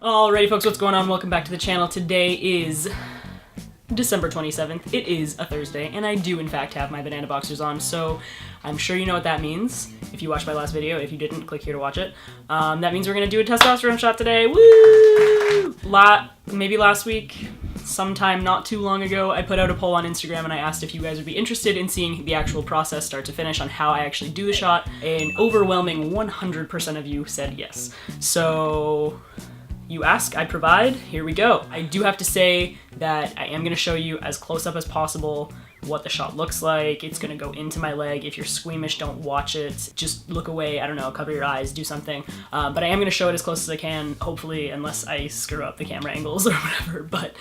Alrighty folks, what's going on? Welcome back to the channel. Today is December 27th. It is a Thursday, and I do in fact have my banana boxers on, so I'm sure you know what that means. If you watched my last video, if you didn't, click here to watch it. That means we're gonna do a testosterone shot today. Woo! Maybe last week, sometime not too long ago, I put out a poll on Instagram and I asked if you guys would be interested in seeing the actual process start to finish on how I actually do the shot. An overwhelming 100% of you said yes. So you ask, I provide, here we go. I do have to say that I am gonna show you as close up as possible what the shot looks like. It's gonna go into my leg. If you're squeamish, don't watch it. Just look away, I don't know, cover your eyes, do something. But I am gonna show it as close as I can, hopefully, unless I screw up the camera angles or whatever, but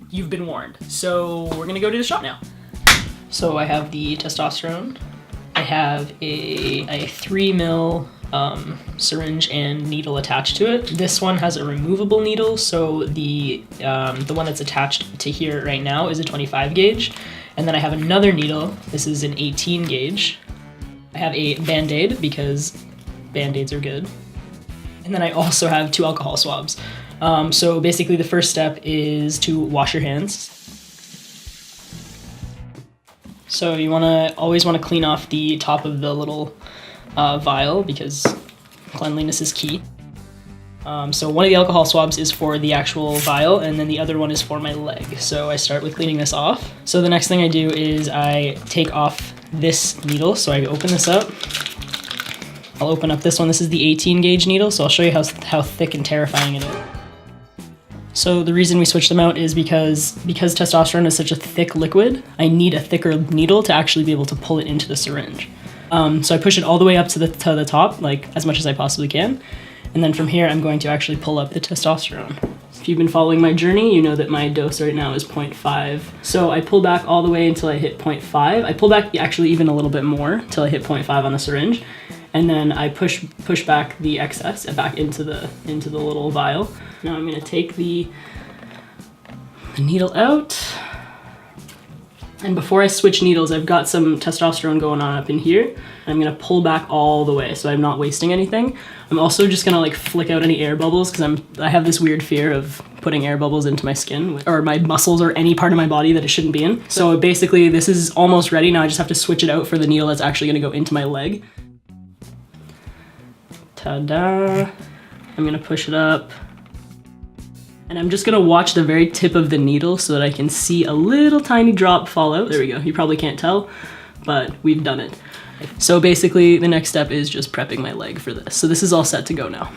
you've been warned. So we're gonna go do the shot now. So I have the testosterone. I have a 3 ml syringe and needle attached to it. This one has a removable needle, so the one that's attached to here right now is a 25 gauge. And then I have another needle. This is an 18 gauge. I have a Band-Aid because Band-Aids are good. And then I also have 2 alcohol swabs. So basically the first step is to wash your hands. So you always want to clean off the top of the little vial because cleanliness is key. So one of the alcohol swabs is for the actual vial, and then the other one is for my leg. So I start with cleaning this off. So the next thing I do is I take off this needle. So I open this up. I'll open up this one. This is the 18 gauge needle, so I'll show you how thick and terrifying it is. So the reason we switch them out is because testosterone is such a thick liquid, I need a thicker needle to actually be able to pull it into the syringe. So I push it all the way up to the top, like as much as I possibly can. And then from here, I'm going to actually pull up the testosterone. If you've been following my journey, you know that my dose right now is 0.5. So I pull back all the way until I hit 0.5. I pull back actually even a little bit more until I hit 0.5 on the syringe. And then I push back the excess back into the little vial. Now I'm gonna take the needle out. And before I switch needles, I've got some testosterone going on up in here. I'm gonna pull back all the way so I'm not wasting anything. I'm also just gonna like flick out any air bubbles because I have this weird fear of putting air bubbles into my skin or my muscles or any part of my body that it shouldn't be in. So basically this is almost ready. Now I just have to switch it out for the needle that's actually gonna go into my leg. Ta-da! I'm gonna push it up. And I'm just gonna watch the very tip of the needle so that I can see a little tiny drop fall out. There we go, you probably can't tell, but we've done it. So basically the next step is just prepping my leg for this. So this is all set to go now.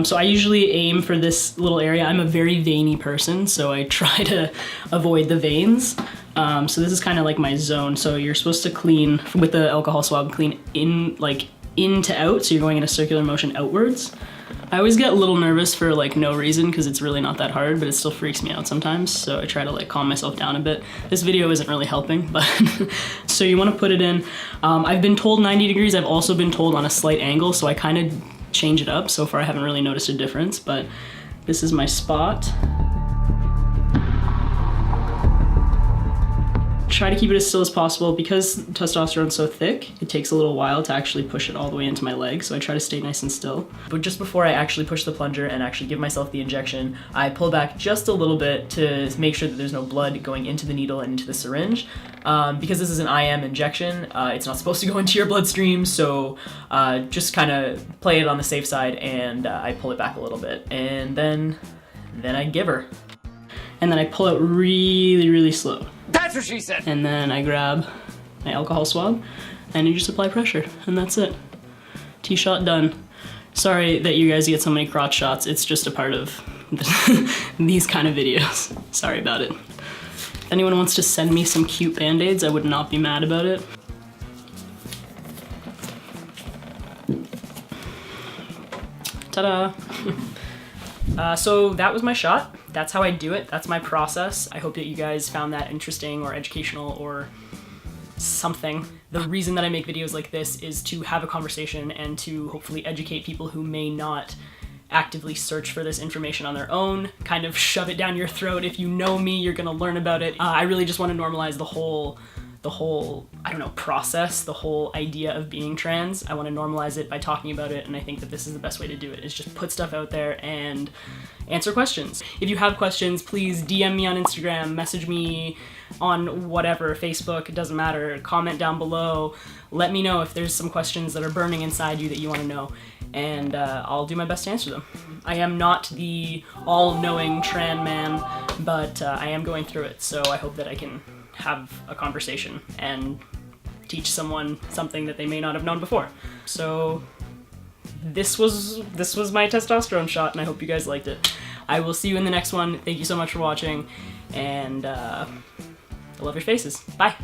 So I usually aim for this little area. I'm a very veiny person, so I try to avoid the veins. So this is kind of like my zone. So you're supposed to clean, with the alcohol swab, clean in to out, so you're going in a circular motion outwards. I always get a little nervous for like no reason because it's really not that hard, but it still freaks me out sometimes, so I try to like calm myself down a bit. This video isn't really helping, but so you want to put it in. I've been told 90 degrees, I've also been told on a slight angle, so I kind of change it up. So far I haven't really noticed a difference, but this is my spot. Try to keep it as still as possible. Because testosterone's so thick, it takes a little while to actually push it all the way into my leg, so I try to stay nice and still. But just before I actually push the plunger and actually give myself the injection, I pull back just a little bit to make sure that there's no blood going into the needle and into the syringe. Because this is an IM injection, it's not supposed to go into your bloodstream, so just kind of play it on the safe side, and I pull it back a little bit. And then I give her. And then I pull out really, really slow. That's what she said! And then I grab my alcohol swab and you just apply pressure, and that's it. T-shot done. Sorry that you guys get so many crotch shots, it's just a part of these kind of videos. Sorry about it. If anyone wants to send me some cute Band-Aids, I would not be mad about it. Ta-da! So that was my shot. That's how I do it. That's my process. I hope that you guys found that interesting or educational or something. The reason that I make videos like this is to have a conversation and to hopefully educate people who may not actively search for this information on their own, kind of shove it down your throat. If you know me, you're gonna learn about it. I really just want to normalize the whole the whole, I don't know, process, the whole idea of being trans. I want to normalize it by talking about it, and I think that this is the best way to do it, is just put stuff out there and answer questions. If you have questions, please DM me on Instagram, message me on whatever, Facebook, it doesn't matter, comment down below. Let me know if there's some questions that are burning inside you that you want to know, and I'll do my best to answer them. I am not the all-knowing trans man, but I am going through it, so I hope that I can have a conversation and teach someone something that they may not have known before. So this was my testosterone shot, and I hope you guys liked it. I will see you in the next one. Thank you so much for watching, and I love your faces. Bye.